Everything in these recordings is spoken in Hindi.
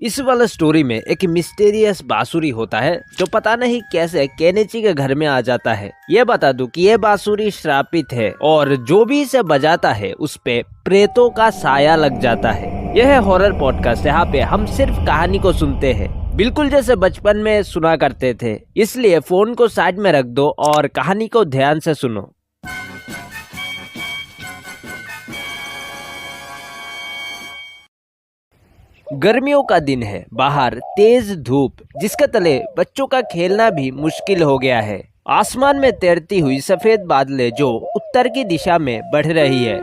इस वाला स्टोरी में एक मिस्टीरियस बांसुरी होता है जो पता नहीं कैसे केनिची के घर में आ जाता है। ये बता दूं कि ये बांसुरी श्रापित है और जो भी इसे बजाता है उस पे प्रेतों का साया लग जाता है। यह है हॉरर पॉडकास्ट, यहाँ पे हम सिर्फ कहानी को सुनते हैं, बिल्कुल जैसे बचपन में सुना करते थे। इसलिए फोन को साइड में रख दो और कहानी को ध्यान से सुनो। गर्मियों का दिन है, बाहर तेज धूप जिसके तले बच्चों का खेलना भी मुश्किल हो गया है। आसमान में तैरती हुई सफेद बादलें जो उत्तर की दिशा में बढ़ रही है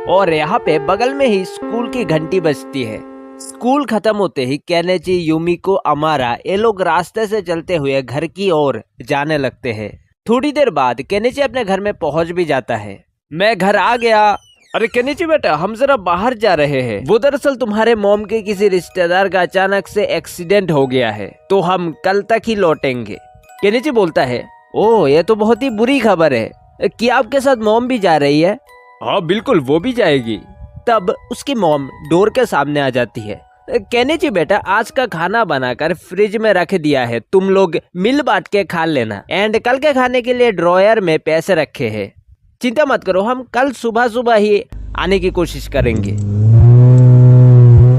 और यहाँ पे बगल में ही स्कूल की घंटी बजती है। स्कूल खत्म होते ही केनिची, युमिको, अमारा ये लोग रास्ते से चलते हुए घर की ओर जाने लगते हैं। थोड़ी देर बाद केनिची अपने घर में पहुंच भी जाता है। मैं घर आ गया। अरे केनिची बेटा, हम जरा बाहर जा रहे हैं। वो दरअसल तुम्हारे मॉम के किसी रिश्तेदार का अचानक से एक्सीडेंट हो गया है, तो हम कल तक ही लौटेंगे। केनिची बोलता है, ओह ये तो बहुत ही बुरी खबर है। कि आपके साथ मॉम भी जा रही है? हाँ बिल्कुल, वो भी जाएगी। तब उसकी मॉम डोर के सामने आ जाती है। केनिची बेटा, आज का खाना बनाकर फ्रिज में रख दिया है, तुम लोग मिल बांट के खा लेना। एंड कल के खाने के लिए ड्रॉयर में पैसे रखे हैं, चिंता मत करो, हम कल सुबह सुबह ही आने की कोशिश करेंगे।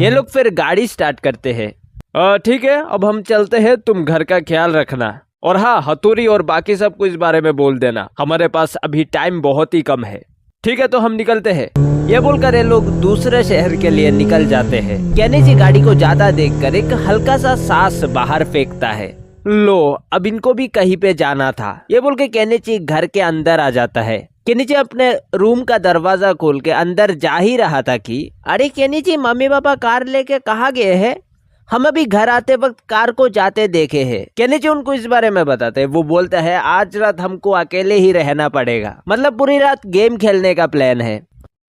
ये लोग फिर गाड़ी स्टार्ट करते हैं। ठीक है, अब हम चलते हैं, तुम घर का ख्याल रखना। और हाँ, हथौड़ी और बाकी सब कुछ बारे में बोल देना, हमारे पास अभी टाइम बहुत ही कम है। ठीक है, तो हम निकलते हैं। ये बोलकर ये लोग दूसरे शहर के लिए निकल जाते हैं। केनिची गाड़ी को ज्यादा देखकर एक हल्का सा सांस बाहर फेंकता है। लो, अब इनको भी कहीं पे जाना था। ये बोल के केनिची घर के अंदर आ जाता है। केनिची अपने रूम का दरवाजा खोल के अंदर जा ही रहा था कि अरे केनिची, मम्मी पापा कार लेके कहाँ गए हैं? हम अभी घर आते वक्त कार को जाते देखे हैं। केनिची उनको इस बारे में बताते हैं। वो बोलता है, आज रात हमको अकेले ही रहना पड़ेगा, मतलब पूरी रात गेम खेलने का प्लान है।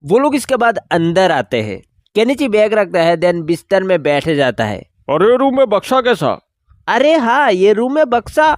वो लोग इसके बाद अंदर आते हैं। केनिची बैग रखता है, देन बिस्तर में बैठ जाता है। अरे रूम में बक्सा कैसा? अरे हाँ, ये रूम में बक्सा?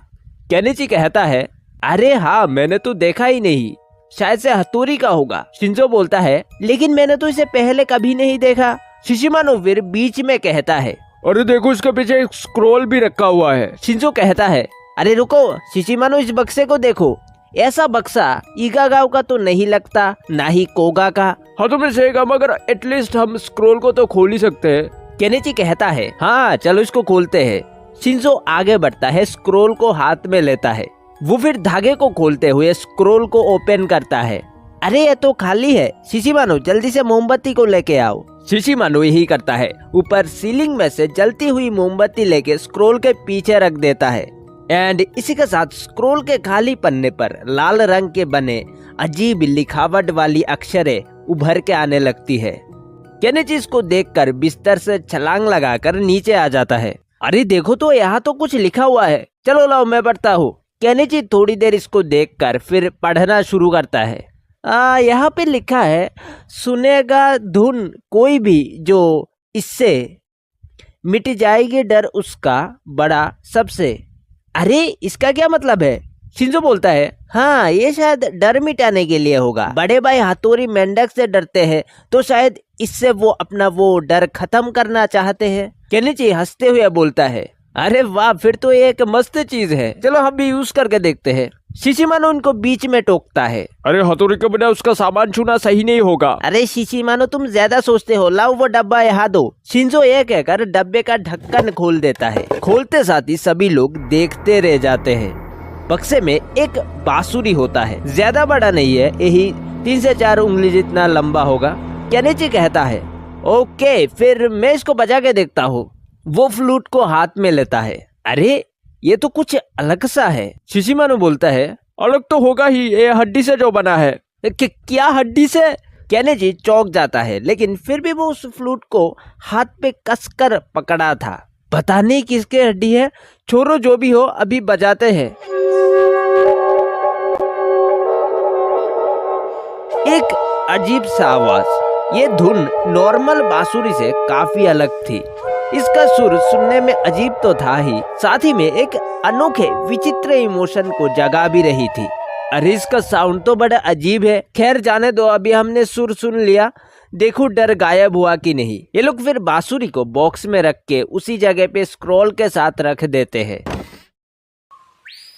केनिची कहता है, अरे हाँ, मैंने तो देखा ही नहीं, शायद से हथौड़ी का होगा। शिंजो बोलता है, लेकिन मैंने तो इसे पहले कभी नहीं देखा। शिशिमानो फिर बीच में कहता है, अरे देखो, इसके पीछे एक स्क्रॉल भी रखा हुआ है। शिंजो कहता है, अरे रुको शिशिमानो, इस बक्से को देखो, ऐसा बक्सा ईगागाव का तो नहीं लगता, ना ही कोगा का। हाँ तुमने सही कहा, मगर एटलीस्ट हम स्क्रॉल को तो खोल ही सकते हैं। केनिची कहता है, हाँ चलो इसको खोलते हैं। शिंजो आगे बढ़ता है, स्क्रॉल को हाथ में लेता है। वो फिर धागे को खोलते हुए स्क्रॉल को ओपन करता है। अरे ये तो खाली है, शिशिमानो जल्दी से मोमबत्ती को लेके आओ। शिशिमानो यही करता है, ऊपर सीलिंग में से जलती हुई मोमबत्ती लेके स्क्रॉल के पीछे रख देता है। एंड इसी के साथ स्क्रॉल के खाली पन्ने पर लाल रंग के बने अजीब लिखावट वाली अक्षरें उभर के आने लगती है। केनिची इसको देखकर बिस्तर से छलांग लगाकर नीचे आ जाता है। अरे देखो तो, यहाँ तो कुछ लिखा हुआ है, चलो लाओ मैं पढ़ता हूँ। केनिची थोड़ी देर इसको देखकर फिर पढ़ना शुरू करता है। यहाँ पे लिखा है, सुनेगा धुन कोई भी जो इससे मिट जाएगी डर उसका बड़ा सबसे। अरे इसका क्या मतलब है? शिंजो बोलता है, हाँ ये शायद डर मिटाने के लिए होगा। बड़े भाई हथौड़ी मेंढक से डरते हैं, तो शायद इससे वो अपना वो डर खत्म करना चाहते हैं। केनिची हंसते हुए बोलता है, अरे वाह, फिर तो ये एक मस्त चीज है, चलो हम भी यूज करके देखते हैं। शिशिमानो उनको बीच में टोकता है, अरे हथौड़ी के बिना उसका सामान छूना सही नहीं होगा। अरे शिशिमानो, तुम ज्यादा सोचते हो, लाओ वो डब्बा यहाँ दो। शिंजो ये कहकर डब्बे का ढक्कन खोल देता है। खोलते साथ ही सभी लोग देखते रह जाते हैं। बक्से में एक बांसुरी होता है, ज्यादा बड़ा नहीं है, यही 3 से 4 उंगली जितना लंबा होगा। केनिची कहता है, ओके फिर मैं इसको बजा के देखता हूँ। वो फ्लूट को हाथ में लेता है। अरे ये तो कुछ अलग सा है। शिशिमानो बोलता है, अलग तो होगा ही, ये हड्डी से जो बना है। क्या हड्डी से? केनिची चौंक जाता है, लेकिन फिर भी वो उस फ्लूट को हाथ पे कसकर पकड़ा था। पता नहीं किसके हड्डी है, छोड़ो जो भी हो, अभी बजाते हैं। एक अजीब सा आवाज। ये धुन नॉर्मल बांसुरी से काफी अलग थी। इसका सुर सुनने में अजीब तो था ही, साथ ही में एक अनोखे विचित्र इमोशन को जगा भी रही थी। अरे इसका साउंड तो बड़ा अजीब है। खैर जाने दो, अभी हमने सुर सुन लिया, देखो डर गायब हुआ कि नहीं। ये लोग फिर बांसुरी को बॉक्स में रख के उसी जगह पे स्क्रॉल के साथ रख देते हैं।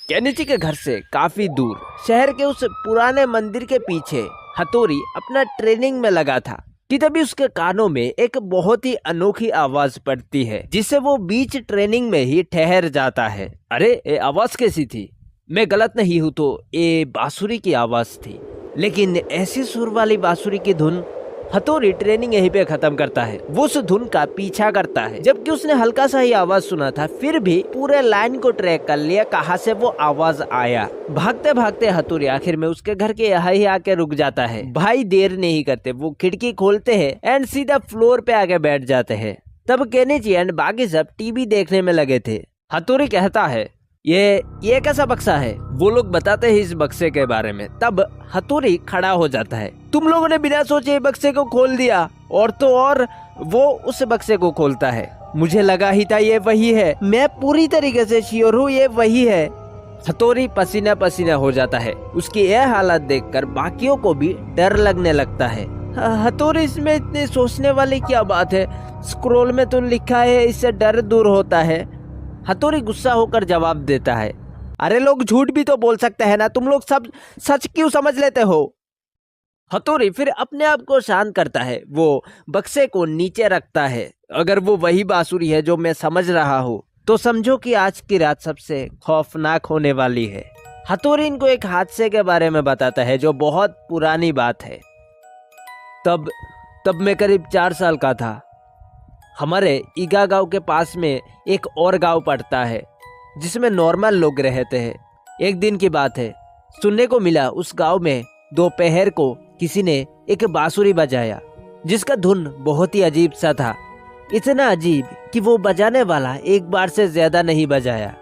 केनिची के घर से काफी दूर शहर के उस पुराने मंदिर के पीछे हथौरी अपना ट्रेनिंग में लगा था कि तभी उसके कानों में एक बहुत ही अनोखी आवाज पड़ती है, जिससे वो बीच ट्रेनिंग में ही ठहर जाता है। अरे ये आवाज कैसी थी? मैं गलत नहीं हूँ तो ये बांसुरी की आवाज थी, लेकिन ऐसी सुर वाली बांसुरी की धुन। हथौरी ट्रेनिंग यहीं पे खत्म करता है। वो उस धुन का पीछा करता है, जबकि उसने हल्का सा ही आवाज सुना था, फिर भी पूरे लाइन को ट्रैक कर लिया कहाँ से वो आवाज आया। भागते भागते हथौरी आखिर में उसके घर के यहाँ ही आके रुक जाता है। भाई देर नहीं करते, वो खिड़की खोलते हैं एंड सीधा फ्लोर पे आके बैठ जाते हैं। तब केनिची एंड बाकी सब टीवी देखने में लगे थे। हथौरी कहता है ये कैसा बक्सा है? वो लोग बताते हैं इस बक्से के बारे में। तब हथौरी खड़ा हो जाता है। तुम लोगों ने बिना सोचे बक्से को खोल दिया। और तो और वो उस बक्से को खोलता है। मुझे लगा ही था ये वही है। मैं पूरी तरीके से श्योर हूँ ये वही है। हथौरी पसीना पसीना हो जाता है। उसकी यह हालत देखकर बाकियों को भी डर लगने लगता है। हथौरी, इसमें इतनी सोचने वाली क्या बात है? स्क्रॉल में तो लिखा है इससे डर दूर होता है। हथौरी गुस्सा होकर जवाब देता है, अरे लोग झूठ भी तो बोल सकते हैं ना, तुम लोग सब सच क्यों समझ लेते हो? हथौरी फिर अपने आप को शांत करता है। वो बक्से को नीचे रखता है। अगर वो वही बांसुरी है जो मैं समझ रहा हूँ तो समझो कि आज की रात सबसे खौफनाक होने वाली है। हथौरी इनको एक हादसे के बारे में बताता है जो बहुत पुरानी बात है। तब मैं करीब 4 साल का था। हमारे ईगा गांव के पास में एक और गांव पड़ता है जिसमें नॉर्मल लोग रहते हैं। एक दिन की बात है, सुनने को मिला उस गांव में दोपहर को किसी ने एक बांसुरी बजाया जिसका धुन बहुत ही अजीब सा था। इतना अजीब कि वो बजाने वाला एक बार से ज्यादा नहीं बजाया।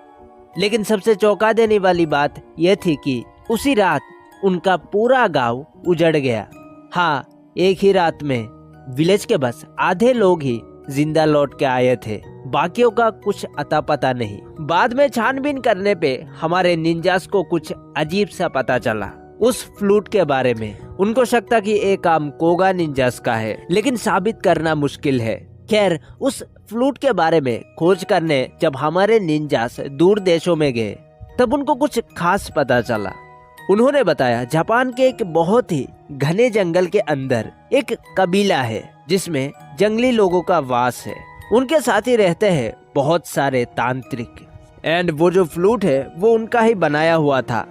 लेकिन सबसे चौंका देने वाली बात यह थी कि उसी रात उनका पूरा गांव उजड़ गया। हाँ, एक ही रात में विलेज के बस आधे लोग ही जिंदा लौट के आए थे। बाकियों का कुछ अता पता नहीं। बाद में छानबीन करने पे हमारे निंजास को कुछ अजीब सा पता चला उस फ्लूट के बारे में। उनको शक था कि ये काम कोगा निंजास का है, लेकिन साबित करना मुश्किल है। खैर, उस फ्लूट के बारे में खोज करने जब हमारे निंजास दूर देशों में गए तब उनको कुछ खास पता चला। उन्होंने बताया जापान के एक बहुत ही घने जंगल के अंदर एक कबीला है जिसमें जंगली लोगों का वास है। उनके साथ ही रहते हैं बहुत सारे तांत्रिक। एंड वो जो फ्लूट है वो उनका ही बनाया हुआ था।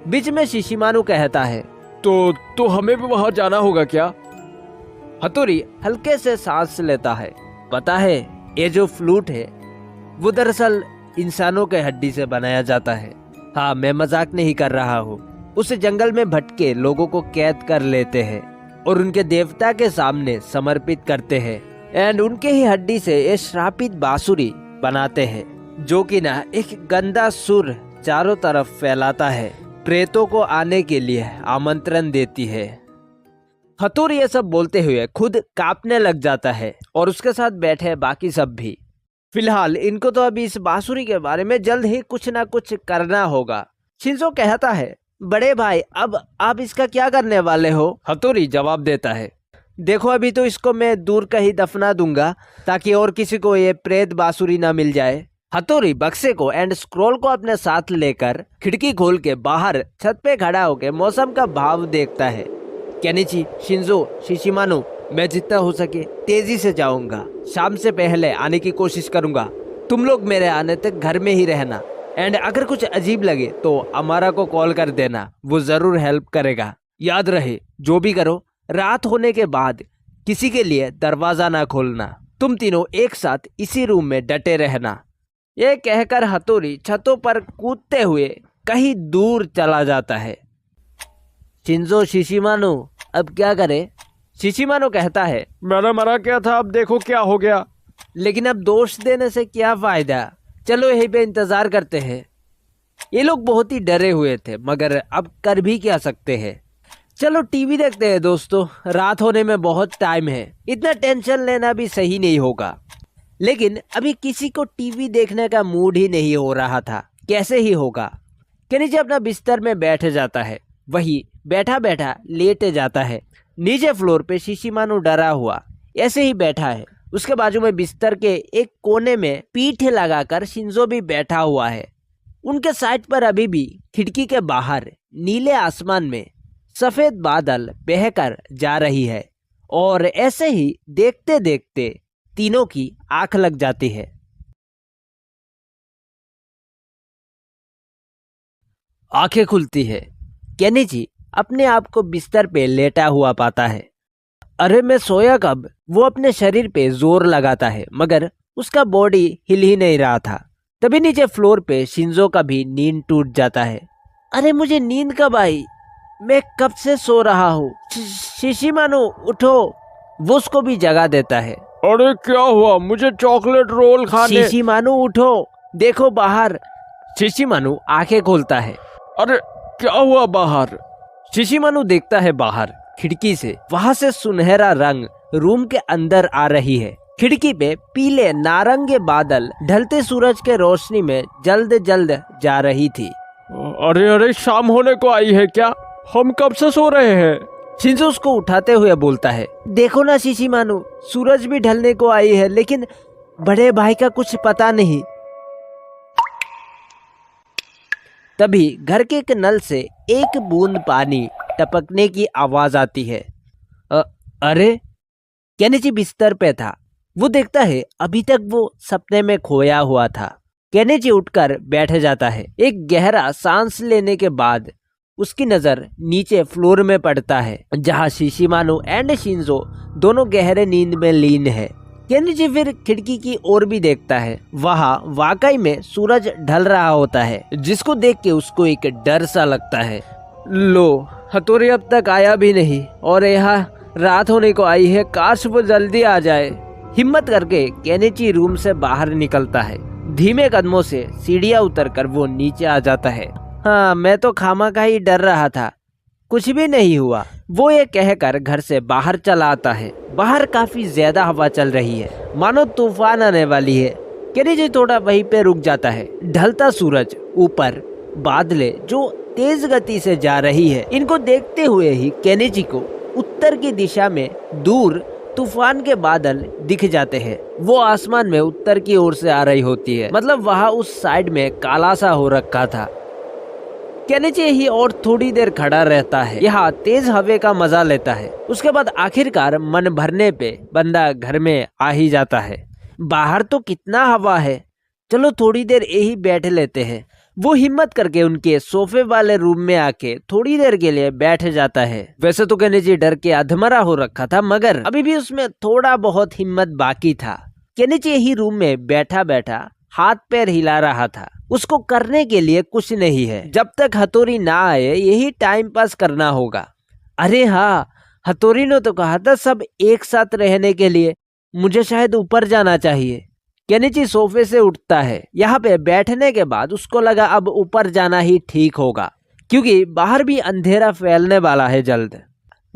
बीच में शिशिमानु कहता है, तो हमें भी वहां जाना होगा क्या? हथौरी हल्के से सांस लेता है। पता है, ये जो फ्लूट है वो दरअसल इंसानों के हड्डी से बनाया जाता है। हाँ, मैं मजाक नहीं कर रहा हूँ। उस जंगल में भटके लोगों को कैद कर लेते हैं और उनके देवता के सामने समर्पित करते हैं एंड उनके ही हड्डी से ये श्रापित बांसुरी बनाते हैं जो कि ना एक गंदा सुर चारों तरफ फैलाता है, प्रेतों को आने के लिए आमंत्रण देती है। हथौरी ये सब बोलते हुए खुद कांपने लग जाता है और उसके साथ बैठे बाकी सब भी। फिलहाल इनको तो अभी इस बांसुरी के बारे में जल्द ही कुछ ना कुछ करना होगा। शिंजो कहता है, बड़े भाई अब आप इसका क्या करने वाले हो? हथौरी जवाब देता है, देखो अभी तो इसको मैं दूर कहीं दफना दूंगा ताकि और किसी को ये प्रेत बांसुरी ना मिल जाए। हथौरी बक्से को एंड स्क्रॉल को अपने साथ लेकर खिड़की खोल के बाहर छत पे खड़ा होकर मौसम का भाव देखता है। केनिची, शिंजो, शिशिमानु, मैं जितना हो सके तेजी से जाऊंगा। शाम से पहले आने की कोशिश करूंगा। तुम लोग मेरे आने तक घर में ही रहना एंड अगर कुछ अजीब लगे तो अमारा को कॉल कर देना, वो जरूर हेल्प करेगा। याद रहे, जो भी करो रात होने के बाद किसी के लिए दरवाजा ना खोलना। तुम तीनों एक साथ इसी रूम में डटे रहना। ये कहकर हथौरी छतों पर कूदते हुए कहीं दूर चला जाता है। शिंजो, शिशिमानु, अब क्या करे? शिशिमानु कहता है, मैंने मना किया था, अब देखो क्या हो गया। लेकिन अब दोष देने से क्या फायदा, चलो यहीं पे इंतजार करते हैं। ये लोग बहुत ही डरे हुए थे मगर अब कर भी क्या सकते हैं। चलो टीवी देखते हैं दोस्तों, रात होने में बहुत टाइम है, इतना टेंशन लेना भी सही नहीं होगा। लेकिन अभी किसी को टीवी देखने का मूड ही नहीं हो रहा था, कैसे ही होगा। केनिची अपना बिस्तर में बैठ जाता है, वही बैठा बैठा लेट जाता है। नीचे फ्लोर पे शिशिमानु डरा हुआ ऐसे ही बैठा है। उसके बाजू में बिस्तर के एक कोने में पीठ लगाकर शिंजो भी बैठा हुआ है। उनके साइड पर अभी भी खिड़की के बाहर नीले आसमान में सफेद बादल बहकर जा रही है और ऐसे ही देखते देखते तीनों की आंख लग जाती है। आंखें खुलती है। केनिची अपने आप को बिस्तर पे लेटा हुआ पाता है। अरे मैं सोया कब? वो अपने शरीर पे जोर लगाता है मगर उसका बॉडी हिल ही नहीं रहा था। तभी नीचे फ्लोर पे शिंजो का भी नींद टूट जाता है। अरे मुझे नींद कब आई? मैं कब से सो रहा हूँ। शिशिमानु उठो। वो उसको भी जगा देता है। अरे क्या हुआ? मुझे चॉकलेट रोल खाने। शिशिमानु उठो, देखो बाहर। शिशिमानु आंखें खोलता है। अरे क्या हुआ बाहर? शिशिमानु देखता है बाहर खिड़की से। वहां से सुनहरा रंग रूम के अंदर आ रही है। खिड़की पे पीले नारंगी बादल ढलते सूरज के रोशनी में जल्द जल्द जा रही थी। अरे अरे शाम होने को आई है क्या? हम कब से सो रहे हैं? शिंजो उसको उठाते हुए बोलता है। देखो ना शिशिमानु, सूरज भी ढलने को आई है लेकिन बड़े भाई का कुछ पता नहीं। तभी घर के एक नल से एक बूंद पानी टपकने की आवाज आती है। अरे केनिची बिस्तर पे था। वो देखता है अभी तक वो सपने में खोया हुआ था। केनिची उठकर बैठ जाता है। एक गहरा सांस लेने के बाद उसकी नजर नीचे फ्लोर में पड़ता है जहां शिशिमानु एंड शिंजो दोनों गहरे नींद में लीन है। केनिची फिर खिड़की की ओर भी देखता है। वहां वाकई में सूरज ढल रहा होता है जिसको देख के उसको एक डर सा लगता है। लो, हथौड़ी अब तक आया भी नहीं और यहाँ रात होने को आई है। काश वो जल्दी आ जाए। हिम्मत करके केनिची रूम से बाहर निकलता है। धीमे कदमों से सीढ़ियां उतरकर वो नीचे आ जाता है। हाँ, मैं तो खामखा ही डर रहा था, कुछ भी नहीं हुआ। वो ये कहकर घर से बाहर चला आता है। बाहर काफी ज्यादा हवा चल रही है, मानो तूफान आने वाली है। केनिची थोड़ा वहीं पे रुक जाता है। ढलता सूरज, ऊपर बादले जो तेज गति से जा रही है, इनको देखते हुए ही केनिची को उत्तर की दिशा में दूर तूफान के बादल दिख जाते हैं। वो आसमान में उत्तर की ओर से आ रही होती है, मतलब वहाँ उस साइड में काला सा हो रखा था। केनिची ही और थोड़ी देर खड़ा रहता है, यहाँ तेज हवा का मजा लेता है। उसके बाद आखिरकार मन भरने पे बंदा घर में आ ही जाता है। बाहर तो कितना हवा है, चलो थोड़ी देर यही बैठ लेते हैं। वो हिम्मत करके उनके सोफे वाले रूम में आके थोड़ी देर के लिए बैठ जाता है। वैसे तो केनिची डर के अधमरा हो रखा था मगर अभी भी उसमें थोड़ा बहुत हिम्मत बाकी था। केनिची ही रूम में बैठा बैठा हाथ पैर हिला रहा था। उसको करने के लिए कुछ नहीं है। जब तक हथौड़ी ना आए यही टाइम पास करना होगा। अरे हाँ, हथौड़ी ने तो कहा था सब एक साथ रहने के लिए। मुझे शायद ऊपर जाना चाहिए। केनिची सोफे से उठता है। यहाँ पे बैठने के बाद उसको लगा अब ऊपर जाना ही ठीक होगा क्योंकि बाहर भी अंधेरा फैलने वाला है जल्द।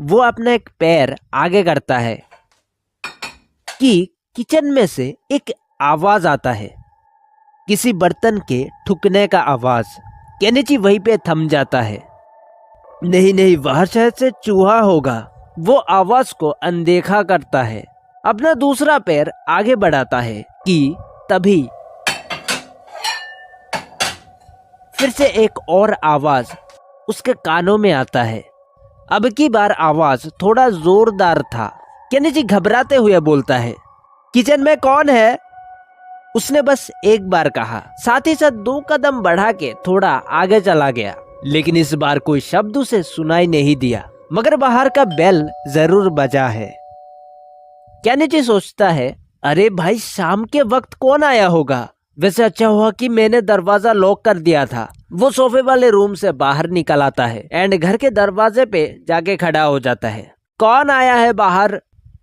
वो अपना एक पैर आगे करता है कि किचन में से एक आवाज आता है, किसी बर्तन के ठुकने का आवाज। केनिची वहीं पे थम जाता है। नहीं, वह शायद से चूहा होगा। वो आवाज को अनदेखा करता है, अपना दूसरा पैर आगे बढ़ाता है कि तभी फिर से एक और आवाज उसके कानों में आता है। अब की बार आवाज थोड़ा जोरदार था। केनिची घबराते हुए बोलता है, किचन में कौन है? उसने बस एक बार कहा, साथ ही साथ 2 कदम बढ़ा के थोड़ा आगे चला गया। लेकिन इस बार कोई शब्द उसे सुनाई नहीं दिया मगर बाहर का बेल जरूर बजा है। केनिची सोचता है, अरे भाई शाम के वक्त कौन आया होगा? वैसे अच्छा हुआ कि मैंने दरवाजा लॉक कर दिया था। वो सोफे वाले रूम से बाहर निकल आता है एंड घर के दरवाजे पे जाके खड़ा हो जाता है। कौन आया है बाहर?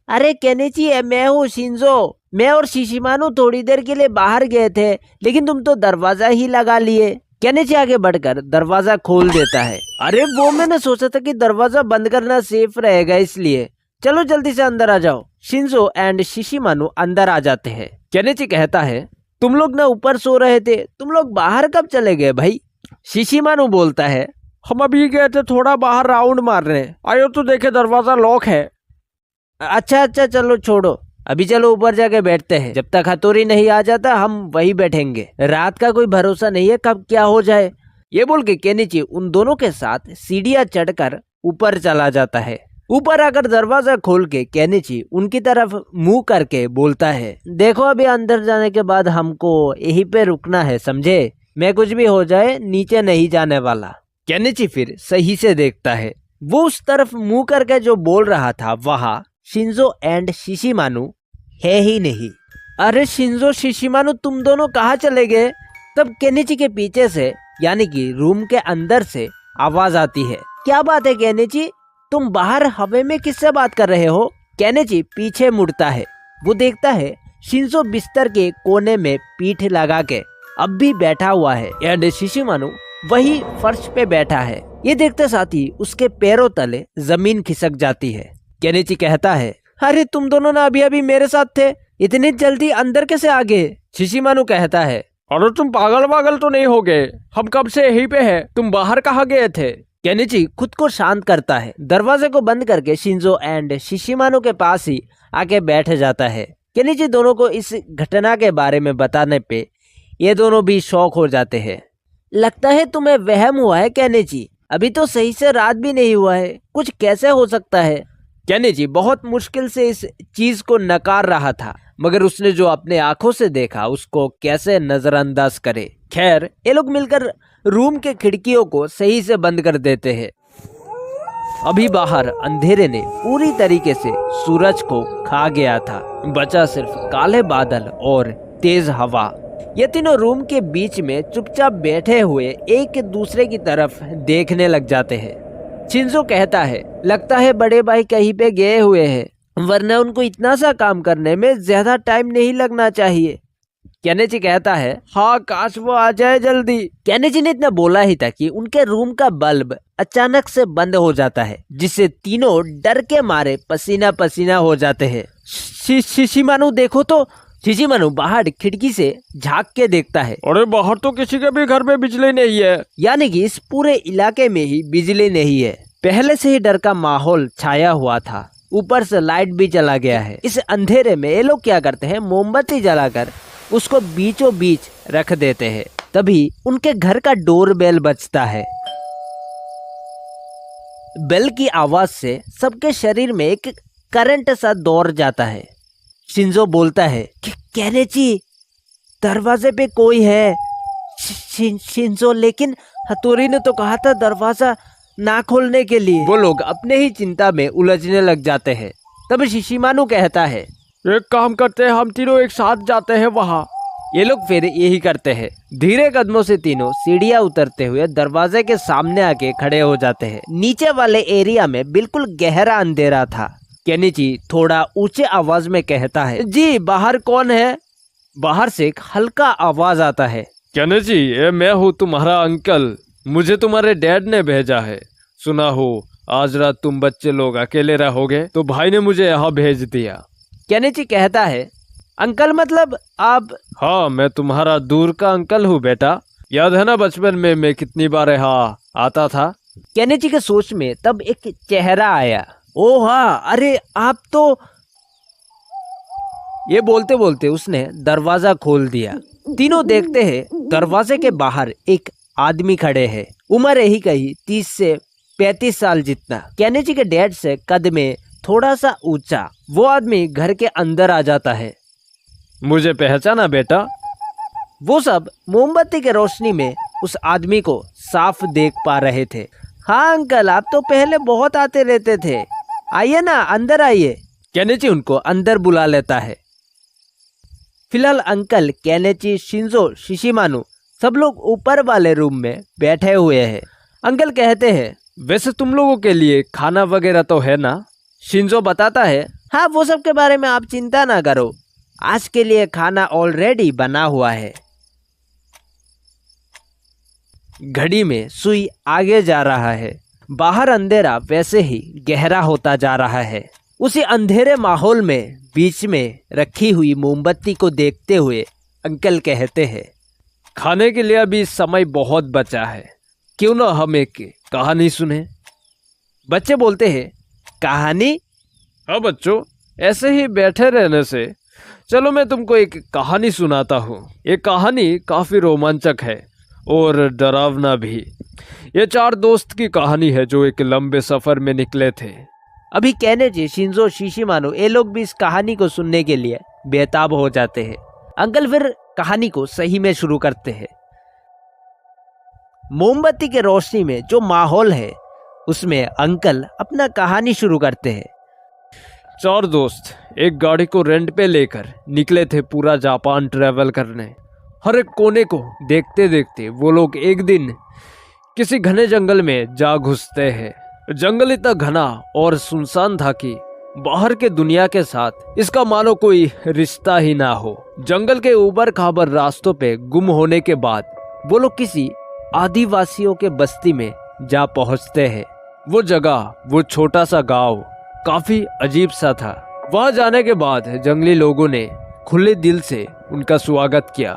अरे केनिची, मैं हूँ शिंजो। मैं और शिशिमानु थोड़ी देर के लिए बाहर गए थे लेकिन तुम तो दरवाजा ही लगा लिए। केनिची आगे बढ़कर दरवाजा खोल देता है। अरे वो मैंने सोचा था कि दरवाजा बंद करना सेफ रहेगा इसलिए। चलो जल्दी से अंदर आ जाओ। शिंजो एंड शिशिमानु अंदर आ जाते हैं। केनिची कहता है, तुम लोग ना ऊपर सो रहे थे, तुम लोग बाहर कब चले गए भाई? शिशिमानु बोलता है, हम अभी गए थे थोड़ा बाहर राउंड मारने, आयो तो देखे दरवाजा लॉक है। अच्छा अच्छा चलो छोड़ो, अभी चलो ऊपर जाके बैठते हैं। जब तक हथौड़ी नहीं आ जाता हम वही बैठेंगे, रात का कोई भरोसा नहीं है कब क्या हो जाए। ये बोल के केनिची उन दोनों के साथ सीढ़ियां चढ़कर ऊपर चला जाता है। ऊपर आकर दरवाजा खोल के केनिची उनकी तरफ मुंह करके बोलता है, देखो अभी अंदर जाने के बाद हमको यहीं पे रुकना है, समझे? मैं कुछ भी हो जाए नीचे नहीं जाने वाला। केनिची फिर सही से देखता है, वो उस तरफ मुंह करके जो बोल रहा था वहाँ शिंजो एंड शिशिमानु है ही नहीं। अरे शिंजो शिशिमानु तुम दोनों कहाँ चले गए? तब केनिची के पीछे से यानी कि रूम के अंदर से आवाज आती है, क्या बात है केनिची, तुम बाहर हवा में किससे बात कर रहे हो? केनिची पीछे मुड़ता है, वो देखता है शिंजो बिस्तर के कोने में पीठ लगा के अब भी बैठा हुआ है एंड शिशिमानु वही फर्श पे बैठा है। ये देखते साथ ही उसके पैरों तले जमीन खिसक जाती है। केनिची कहता है, अरे तुम दोनों ना अभी अभी मेरे साथ थे, इतनी जल्दी अंदर कैसे आ गए? शिशिमानु कहता है, अरे तुम पागल तो नहीं हो गए, हम कब से यहीं पे है, तुम बाहर कहाँ गए थे? केनिची खुद को शांत करता है, दरवाजे को बंद करके शिंजो एंड शिशिमानु के पास ही आके बैठ जाता है। केनिची दोनों को इस घटना के बारे में बताने पे ये दोनों भी शौक हो जाते हैं। लगता है तुम्हें वहम हुआ है केनिची, अभी तो सही से रात भी नहीं हुआ है, कुछ कैसे हो सकता है? केनिची बहुत मुश्किल से इस चीज को नकार रहा था, मगर उसने जो अपने आंखों से देखा उसको कैसे नजरअंदाज करे। खैर ये लोग मिलकर रूम के खिड़कियों को सही से बंद कर देते हैं। अभी बाहर अंधेरे ने पूरी तरीके से सूरज को खा गया था, बचा सिर्फ काले बादल और तेज हवा। ये तीनों रूम के बीच में चुपचाप बैठे हुए एक दूसरे की तरफ देखने लग जाते हैं। शिंजो कहता है, लगता है बड़े भाई कहीं पे गए हुए हैं, वरना उनको इतना सा काम करने में ज्यादा टाइम नहीं लगना चाहिए। केनिची कहता है, हाँ काश वो आ जाए जल्दी। केनिची ने इतना बोला ही था कि उनके रूम का बल्ब अचानक से बंद हो जाता है, जिससे तीनों डर के मारे पसीना पसीना हो जाते हैं। शिशिमानु देखो तो। शिशिमानु बाहर खिड़की से झांक के देखता है, अरे बाहर तो किसी के भी घर में बिजली नहीं है, यानी कि इस पूरे इलाके में ही बिजली नहीं है। पहले से ही डर का माहौल छाया हुआ था, ऊपर से लाइट भी चला गया है। इस अंधेरे में ये लोग क्या करते हैं, मोमबत्ती जलाकर उसको बीचों बीच रख देते हैं। तभी उनके घर का डोर बेल बजता है। बेल की आवाज से सबके शरीर में एक करंट सा दौड़ जाता है। शिंजो बोलता है कि केनिची दरवाजे पे कोई है। शिंजो लेकिन हथौड़ी ने तो कहा था दरवाजा ना खोलने के लिए। वो लोग अपने ही चिंता में उलझने लग जाते हैं। तब शिशिमानु कहता है, एक काम करते हैं, हम तीनों एक साथ जाते हैं वहाँ। ये लोग फिर यही करते हैं। धीरे कदमों से तीनों सीढ़ियां उतरते हुए दरवाजे के सामने आके खड़े हो जाते हैं। नीचे वाले एरिया में बिल्कुल गहरा अंधेरा था। केनिची थोड़ा ऊंचे आवाज में कहता है, जी बाहर कौन है? बाहर से एक हल्का आवाज आता है, केनिची ये मैं हूँ तुम्हारा अंकल, मुझे तुम्हारे डैड ने भेजा है। सुना हो आज रात तुम बच्चे लोग अकेले रहोगे, तो भाई ने मुझे यहाँ भेज दिया। केनिची कहता है, अंकल मतलब आप? हाँ मैं तुम्हारा दूर का अंकल हूँ बेटा, याद है ना बचपन में मैं कितनी बार यहाँ आता था? केनिची के सोच में तब एक चेहरा आया, ओ हाँ अरे आप तो। ये बोलते बोलते उसने दरवाजा खोल दिया। तीनों देखते हैं दरवाजे के बाहर एक आदमी खड़े हैं, उम्र यही कही 30 से 35 साल जितना। केनिची के डैड से कद में थोड़ा सा ऊंचा। वो आदमी घर के अंदर आ जाता है। मुझे पहचाना बेटा? वो सब मोमबत्ती के रोशनी में उस आदमी को साफ देख पा रहे थे। हाँ अंकल आप तो पहले बहुत आते रहते थे, आइए ना अंदर आइए। केनिची उनको अंदर बुला लेता है। फिलहाल अंकल, केनिची, शिंजो, शिशिमानु सब लोग ऊपर वाले रूम में बैठे हुए हैं। अंकल कहते हैं, वैसे तुम लोगों के लिए खाना वगैरह तो है ना? शिंजो बताता है, हाँ वो सब के बारे में आप चिंता ना करो, आज के लिए खाना ऑलरेडी बना हुआ है। घड़ी में सुई आगे जा रहा है। बाहर अंधेरा वैसे ही गहरा होता जा रहा है। उसी अंधेरे माहौल में बीच में रखी हुई मोमबत्ती को देखते हुए अंकल कहते हैं, खाने के लिए अभी समय बहुत बचा है, क्यों ना हम एक कहानी सुने। बच्चे बोलते हैं, कहानी? हाँ बच्चों, ऐसे ही बैठे रहने से चलो मैं तुमको एक कहानी सुनाता हूँ। ये कहानी काफी रोमांचक है और डरावना भी। ये 4 दोस्त की कहानी है जो एक लंबे सफर में निकले थे। अभी केनेची, शिंजो, शिशिमानो ये लोग भी इस कहानी को सुनने के लिए बेताब हो जाते हैं। अंकल फिर कहानी को सही में शुरू करते हैं। मोमबत्ती के रोशनी में जो माहौल है उसमें अंकल अपना कहानी शुरू करते हैं। 4 दोस्त एक गाड़ी को रेंट पे लेकर निकले थे पूरा जापान ट्रैवल करने। हर एक कोने को देखते देखते वो लोग एक दिन किसी घने जंगल में जा घुसते हैं। जंगल इतना घना और सुनसान था कि बाहर के दुनिया के साथ इसका मानो कोई रिश्ता ही ना हो। जंगल के ऊबर खाबर रास्तों पे गुम होने के बाद वो लोग किसी आदिवासियों के बस्ती में जा पहुंचते हैं। वो जगह, वो छोटा सा गांव काफी अजीब सा था। वहां जाने के बाद जंगली लोगों ने खुले दिल से उनका स्वागत किया।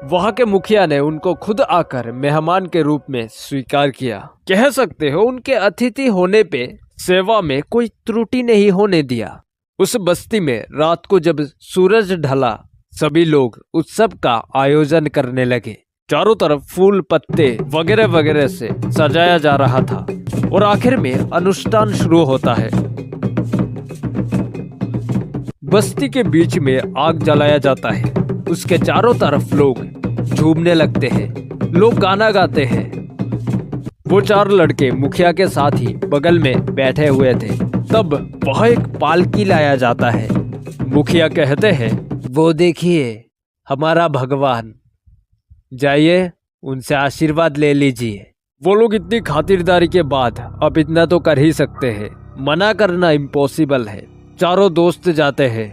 वहां के मुखिया ने उनको खुद आकर मेहमान के रूप में स्वीकार किया। कह सकते हो उनके अतिथि होने पे सेवा में कोई त्रुटि नहीं होने दिया। उस बस्ती में रात को जब सूरज ढला, सभी लोग उत्सव का आयोजन करने लगे। चारों तरफ फूल, पत्ते वगैरह वगैरह से सजाया जा रहा था और आखिर में अनुष्ठान शुरू होता है। बस्ती के बीच में आग जलाया जाता है। उसके चारों तरफ लोग झूमने लगते हैं, लोग गाना गाते हैं। वो 4 लड़के मुखिया के साथ ही बगल में बैठे हुए थे। तब वह एक पालकी लाया जाता है। मुखिया कहते हैं, वो देखिए हमारा भगवान, जाइए उनसे आशीर्वाद ले लीजिए। वो लोग इतनी खातिरदारी के बाद अब इतना तो कर ही सकते हैं, मना करना इम्पॉसिबल है। चारों दोस्त जाते हैं।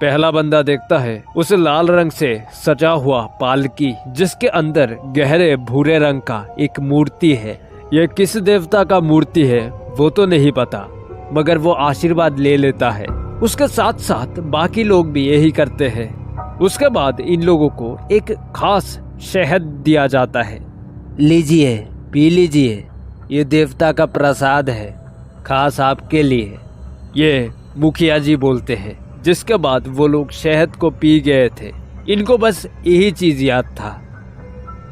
पहला बंदा देखता है उस लाल रंग से सजा हुआ पालकी जिसके अंदर गहरे भूरे रंग का एक मूर्ति है। ये किस देवता का मूर्ति है वो तो नहीं पता, मगर वो आशीर्वाद ले लेता है। उसके साथ साथ बाकी लोग भी यही करते हैं। उसके बाद इन लोगों को एक खास शहद दिया जाता है। लीजिए, पी लीजिए, ये देवता का प्रसाद है, खास आपके लिए, ये मुखिया जी बोलते हैं। जिसके बाद वो लोग शहद को पी गए थे। इनको बस यही चीज याद था।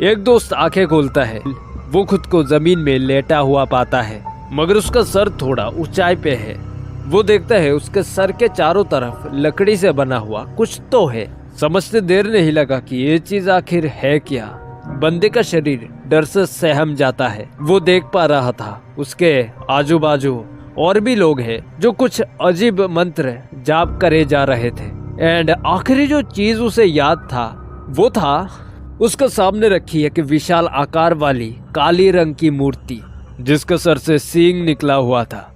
एक दोस्त आंखें खोलता है। वो खुद को जमीन में लेटा हुआ पाता है, मगर उसका सर थोड़ा ऊंचाई पे है। वो देखता है उसके सर के चारों तरफ लकड़ी से बना हुआ कुछ तो है। समझते देर नहीं लगा कि ये चीज आखिर है क्या। बंदे का शरीर डर से सहम जाता है। वो देख पा रहा था उसके आजू बाजू और भी लोग हैं जो कुछ अजीब मंत्र जाप करे जा रहे थे। एंड आखिरी जो चीज उसे याद था वो था उसके सामने रखी एक विशाल आकार वाली काली रंग की मूर्ति जिसके सर से सींग निकला हुआ था।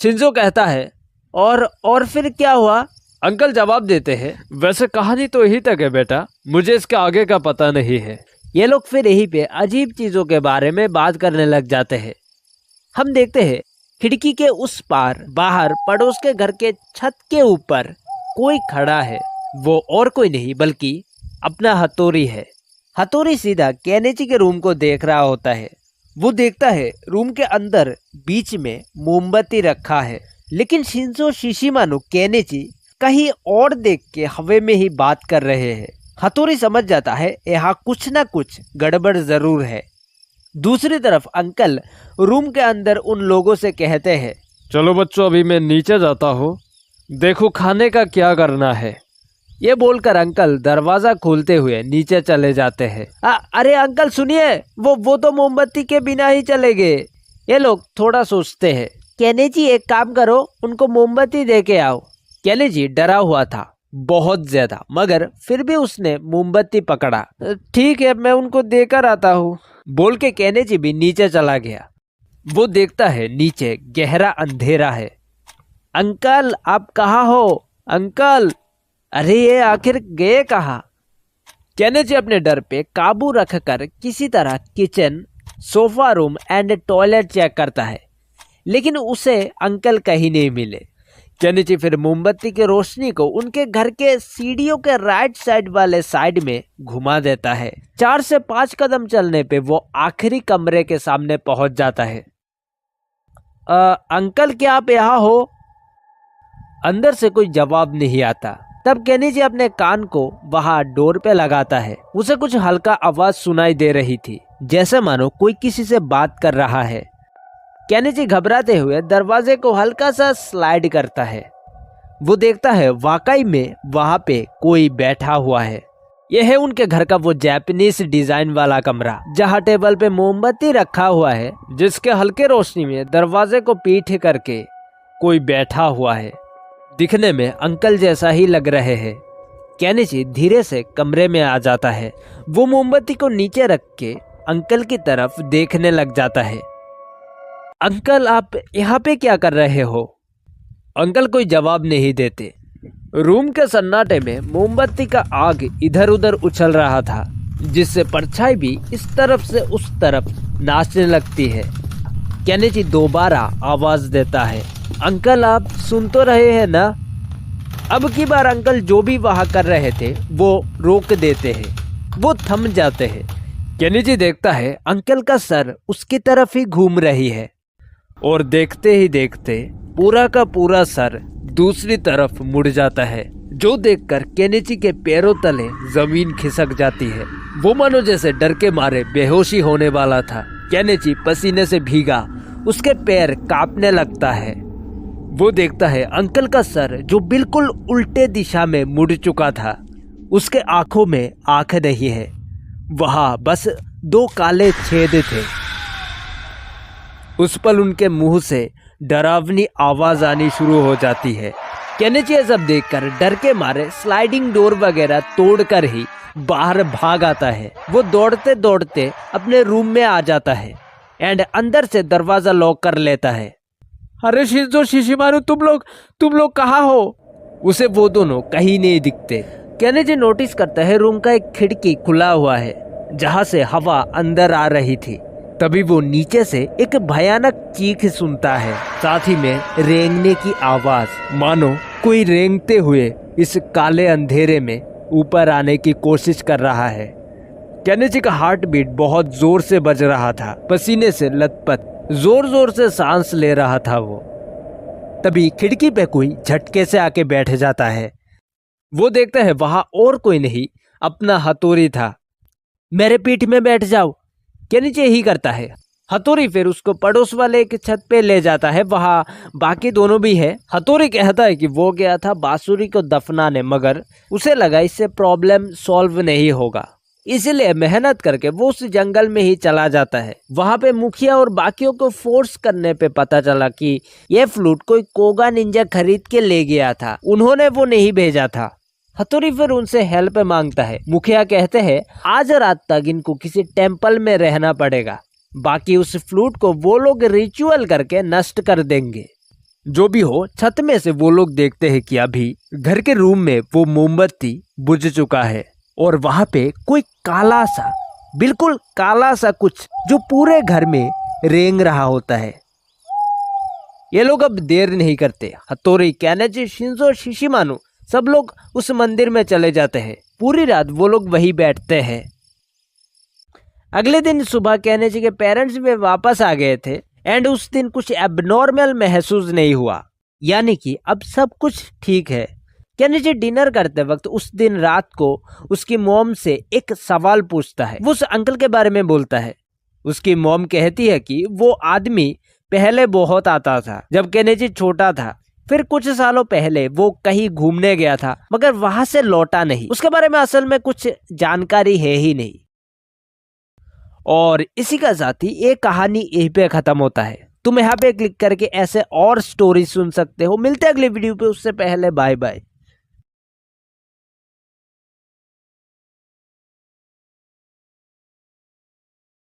शिंजो कहता है, और फिर क्या हुआ? अंकल जवाब देते हैं, वैसे कहानी तो यही तक है बेटा, मुझे इसके आगे का पता नहीं है। ये लोग फिर यहीं पे अजीब चीजों के बारे में बात करने लग जाते हैं। हम देखते हैं खिड़की के उस पार बाहर पड़ोस के घर के छत के ऊपर कोई खड़ा है। वो और कोई नहीं बल्कि अपना हथौड़ी है। हथौड़ी सीधा केनेची के रूम को देख रहा होता है। वो देखता है रूम के अंदर बीच में मोमबत्ती रखा है, लेकिन शिंजो, शिशिमानो, केनेची कहीं और देख के हवा में ही बात कर रहे हैं। हथौड़ी समझ जाता है यहाँ कुछ ना कुछ गड़बड़ जरूर है। दूसरी तरफ अंकल रूम के अंदर उन लोगों से कहते हैं, चलो बच्चों अभी मैं नीचे जाता हूँ, देखो खाने का क्या करना है। ये बोलकर अंकल दरवाजा खोलते हुए नीचे चले जाते हैं। अरे अंकल सुनिए, वो तो मोमबत्ती के बिना ही चले गए। ये लोग थोड़ा सोचते हैं। केनेची एक काम करो, उनको मोमबत्ती दे के आओ। केनेची डरा हुआ था बहुत ज्यादा, मगर फिर भी उसने मोमबत्ती पकड़ा। ठीक है, मैं उनको देकर आता हूँ, बोल के केनेची भी नीचे चला गया। वो देखता है नीचे गहरा अंधेरा है। अंकल आप कहाँ हो? अंकल, अरे ये आखिर गए कहाँ? केनेची अपने डर पे काबू रखकर किसी तरह kitchen, sofa room and toilet check करता है, लेकिन उसे अंकल कहीं नहीं मिले। केनिची फिर मोमबत्ती की रोशनी को उनके घर के सीढ़ियों के राइट साइड वाले साइड में घुमा देता है। 4 से 5 कदम चलने पे वो आखिरी कमरे के सामने पहुंच जाता है। अंकल क्या आप यहाँ हो? अंदर से कोई जवाब नहीं आता। तब केनिची अपने कान को वहां डोर पे लगाता है। उसे कुछ हल्का आवाज सुनाई दे रही थी, जैसे मानो कोई किसी से बात कर रहा है। केनिची घबराते हुए दरवाजे को हल्का सा स्लाइड करता है। वो देखता है वाकई में वहां पे कोई बैठा हुआ है। यह है उनके घर का वो जापानीज डिजाइन वाला कमरा, जहां टेबल पे मोमबत्ती रखा हुआ है, जिसके हल्के रोशनी में दरवाजे को पीठ करके कोई बैठा हुआ है। दिखने में अंकल जैसा ही लग रहे हैं। केनिची धीरे से कमरे में आ जाता है। वो मोमबत्ती को नीचे रख के अंकल की तरफ देखने लग जाता है। अंकल आप यहाँ पे क्या कर रहे हो? अंकल कोई जवाब नहीं देते। रूम के सन्नाटे में मोमबत्ती का आग इधर उधर उछल रहा था, जिससे परछाई भी इस तरफ से उस तरफ नाचने लगती है। केनिची दोबारा आवाज देता है, अंकल आप सुन तो रहे हैं ना? अब की बार अंकल जो भी वहां कर रहे थे वो रोक देते हैं। वो थम जाते हैं। केनिची देखता है अंकल का सर उसकी तरफ ही घूम रही है, और देखते ही देखते पूरा का पूरा सर दूसरी तरफ मुड़ जाता है, जो देखकर केनिची के पैरों तले जमीन खिसक जाती है। वो मानो जैसे डर के मारे बेहोशी होने वाला था। केनिची पसीने से भीगा, उसके पैर कांपने लगता है। वो देखता है अंकल का सर जो बिल्कुल उल्टे दिशा में मुड़ चुका था। उसके आंखों में आंख नहीं है, वहां बस 2 काले छेद थे। उस पल उनके मुंह से डरावनी आवाज आनी शुरू हो जाती है। केनिची ये सब देखकर डर के मारे स्लाइडिंग डोर वगैरह तोड़कर ही बाहर भाग आता है। वो दौड़ते दौड़ते अपने रूम में आ जाता है एंड अंदर से दरवाजा लॉक कर लेता है। अरे शिंजो शिशिमारू, तुम लोग कहाँ हो? उसे वो दोनों कहीं नहीं दिखते। केनिची नोटिस करता है रूम का एक खिड़की खुला हुआ है, जहां से हवा अंदर आ रही थी। तभी वो नीचे से एक भयानक चीख सुनता है, साथ ही में रेंगने की आवाज, मानो कोई रेंगते हुए इस काले अंधेरे में ऊपर आने की कोशिश कर रहा है। केनिची का हार्ट बीट बहुत जोर से बज रहा था। पसीने से लथपथ जोर जोर से सांस ले रहा था वो। तभी खिड़की पे कोई झटके से आके बैठ जाता है। वो देखता है वहां और कोई नहीं, अपना हथौड़ी था। मेरे पीठ में बैठ जाओ, केनिची यही करता है। हथौड़ी फिर उसको पड़ोस वाले एक छत पे ले जाता है, वहां बाकी दोनों भी है। हथौड़ी कहता है कि वो गया था बांसुरी को दफनाने, मगर उसे लगा इससे प्रॉब्लम सॉल्व नहीं होगा, इसलिए मेहनत करके वो उस जंगल में ही चला जाता है। वहां पे मुखिया और बाकियों को फोर्स करने पे पता चला कि ये फ्लूट कोई कोगा निंजा खरीद के ले गया था, उन्होंने वो नहीं भेजा था। हथौड़ी फिर उनसे हेल्प मांगता है। मुखिया कहते हैं आज रात तक इनको किसी टेम्पल में रहना पड़ेगा, बाकी उस फ्लूट को वो लोग रिचुअल करके नष्ट कर देंगे। जो भी हो, छत में से वो लोग देखते हैं कि अभी घर के रूम में वो मोमबत्ती बुझ चुका है, और वहां पे कोई काला सा, बिल्कुल काला सा कुछ जो पूरे घर में रेंग रहा होता है। ये लोग अब देर नहीं करते। हथौड़ी, केनिची, शिंजो, शिशिमारू सब लोग उस मंदिर में चले जाते हैं। पूरी रात वो लोग वहीं बैठते हैं। अगले दिन सुबह केनिची के पेरेंट्स भी वापस आ गए थे एंड उस दिन कुछ एबनॉर्मल महसूस नहीं हुआ, यानी कि अब सब कुछ ठीक है। केनिची डिनर करते वक्त उस दिन रात को उसकी मॉम से एक सवाल पूछता है। वो उस अंकल के बारे में बोलता है। उसकी मॉम कहती है कि वो आदमी पहले बहुत आता था जब केनिची छोटा था, फिर कुछ सालों पहले वो कहीं घूमने गया था, मगर वहां से लौटा नहीं। उसके बारे में असल में कुछ जानकारी है ही नहीं। और इसी का साथ ही ये कहानी यहीं पे खत्म होता है। तुम यहाँ पे क्लिक करके ऐसे और स्टोरी सुन सकते हो। मिलते हैं अगले वीडियो पे, उससे पहले बाय बाय।